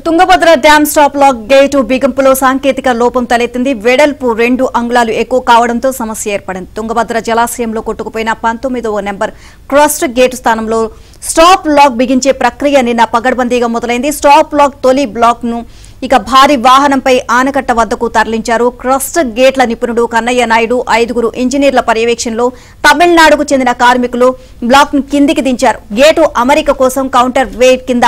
Tungabhadra dam stop lock gate బిగింపులో సాంకేతిక లోపం తలెత్తింది. వెడల్పు 2 అంగుళాలు ఎక్కువ కావడంతో సమస్య ఏర్పడింది. తుంగభద్ర జలాశయంలో కొట్టుకుపోయిన 19వ నెంబర్ క్రస్ట్ గేటు స్థానంలో స్టాప్ లాక్ బిగించే ప్రక్రియ నిన్న పగడ్బందీగా మొదలైంది. స్టాప్ లాక్ తొలి బ్లాక్ ను ఇక భారీ వాహనంపై ఆనకట్ట వద్దకు తరలించారు. క్రస్ట్ గేట్ల నిపుణుడు కన్నయ్య నాయుడు 5 ఇంజనీర్ల పర్యవేక్షణలో తమిళనాడుకు చెందిన కార్మికులు బ్లాక్ ను కిందికి దించారు. గేటు అమరిక కోసం కౌంటర్ వెయిట్ కింద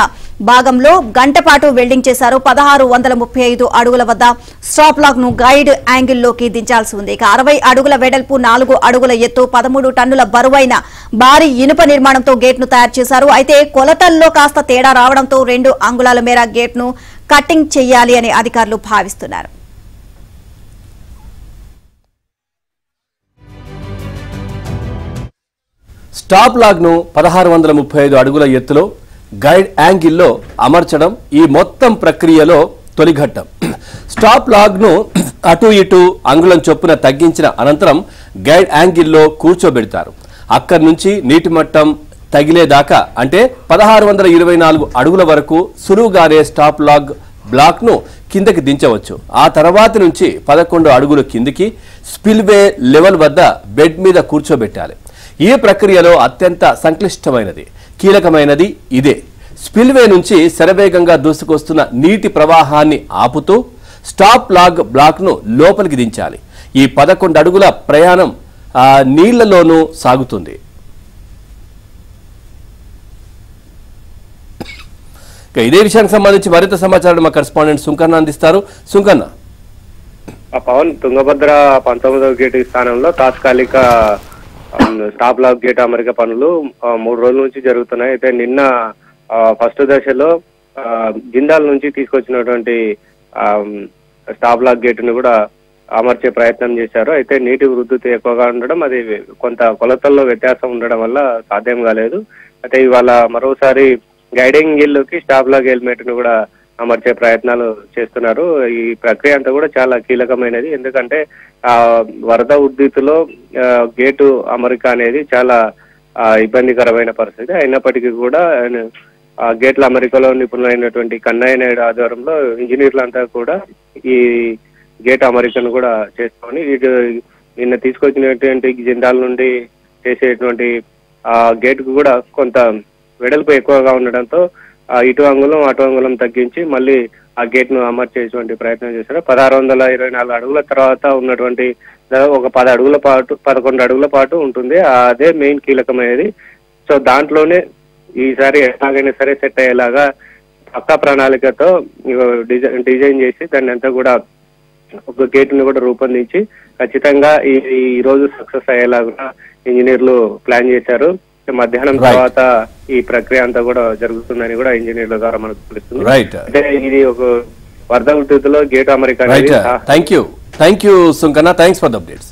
భాగంలో గంట పాటు వెల్డింగ్ చేశారు. 1635 అడుగుల వద్ద స్టాప్ లాక్ ను గైడ్ యాంగిల్లోకి దించాల్సి ఉంది. ఇక 60 అడుగుల వెడల్పు 4 అడుగుల ఎత్తు 13 టన్నుల బరువైన భారీ ఇనుప నిర్మాణంతో గేట్ ను తయారు చేశారు. అయితే కొలతల్లో కాస్త తేడా రావడంతో 2 అంగుళాల మేర గేట్ ను కటింగ్ చేయాలి అని అధికారులు భావిస్తున్నారు. స్టాప్ లాగ్ ను 1635 అడుగుల ఎత్తులో గైడ్ యాంగిల్లో అమర్చడం ఈ మొత్తం ప్రక్రియలో తొలి ఘట్టం. స్టాప్ లాగ్ ను అటు ఇటు అంగుళం చొప్పున తగ్గించిన అనంతరం గైడ్ యాంగిల్లో కూర్చోబెడతారు. అక్కడి నుంచి నీటి మట్టం తగిలేదాకా అంటే 1624 అడుగుల వరకు సులువుగానే స్టాప్ లాగ్ బ్లాక్ ను కిందకి దించవచ్చు. ఆ తర్వాత నుంచి 11 అడుగులు కిందికి స్పిల్వే లెవెల్ వద్ద బెడ్ మీద కూర్చోబెట్టాలి. ఈ ప్రక్రియలో అత్యంత సంక్లిష్టమైనది కీలకమైనది ఇదే. స్పిల్వే నుంచి శరవేగంగా దూసుకొస్తున్న నీటి ప్రవాహాన్ని ఆపుతూ స్టాప్ లాగ్ బ్లాక్ ను లోపలికి దించాలి. ఈ 11 అడుగుల ప్రయాణం నీళ్లలోనూ సాగుతుంది. ఇదే విషయానికి సంబంధించి మరింత సమాచారం మా కరెస్పాండెంట్ సుంకన్న అందిస్తారు. సుంకన్న, పవన్, తుంగభద్ర 19వ గేటు స్థానంలో తాత్కాలిక స్టాప్ లాక్ గేట్ అమరిక పనులు 3 రోజుల నుంచి జరుగుతున్నాయి. అయితే నిన్న ఫస్ట్ దశలో జిందాల్ నుంచి తీసుకొచ్చినటువంటి స్టాప్ లాక్ గేటును కూడా అమర్చే ప్రయత్నం చేశారు. అయితే నీటి వృద్ధి ఎక్కువగా ఉండడం, అది కొంత కొలతల్లో వ్యత్యాసం ఉండడం వల్ల సాధ్యం కాలేదు. అయితే ఇవాళ మరోసారి గైడింగ్ గిల్లుకి స్టాప్ లాక్ హెల్మెట్ ను కూడా అమర్చే ప్రయత్నాలు చేస్తున్నారు. ఈ ప్రక్రియ అంతా కూడా చాలా కీలకమైనది. ఎందుకంటే వరద ఉద్ధృతిలో గేటు అమరిక అనేది చాలా ఇబ్బందికరమైన పరిస్థితి. అయినప్పటికీ కూడా గేట్ల అమరికలో నిపుణులైనటువంటి కన్నయ్య నాయుడు ఆధ్వర్యంలో ఇంజనీర్లంతా కూడా ఈ గేట్ అమరికను కూడా చేసుకొని నిన్న తీసుకొచ్చినటువంటి జిందాల్ నుండి చేసేటువంటి గేట్ కు కూడా కొంత వెడల్పు ఎక్కువగా ఉండడంతో ఇటు అంగుళం అటు అంగుళం తగ్గించి మళ్ళీ ఆ గేట్ ను అమర్చేటువంటి ప్రయత్నం చేశారు. 1624 అడుగుల తర్వాత ఉన్నటువంటి ఒక 10 అడుగుల పాటు 11 అడుగుల పాటు ఉంటుంది. అదే మెయిన్ కీలకమైనది. సో దాంట్లోనే ఈసారి ఎలాగైనా సరే సెట్ అయ్యేలాగా పక్కా ప్రణాళికతో డిజైన్ చేసి దాన్ని అంతా కూడా ఒక గేట్ ను కూడా రూపొందించి ఖచ్చితంగా ఈ రోజు సక్సెస్ అయ్యేలాగా ఇంజనీర్లు ప్లాన్ చేశారు. మధ్యాహ్నం తర్వాత ఈ ప్రక్రియ అంతా కూడా జరుగుతుందని కూడా ఇంజనీర్ల ద్వారా మనకు తెలుస్తుంది. అంటే ఇది ఒక వరద ఉద్ధృతిలో గేట్ అమరిక. Thank you Sunkanna, thanks for the updates.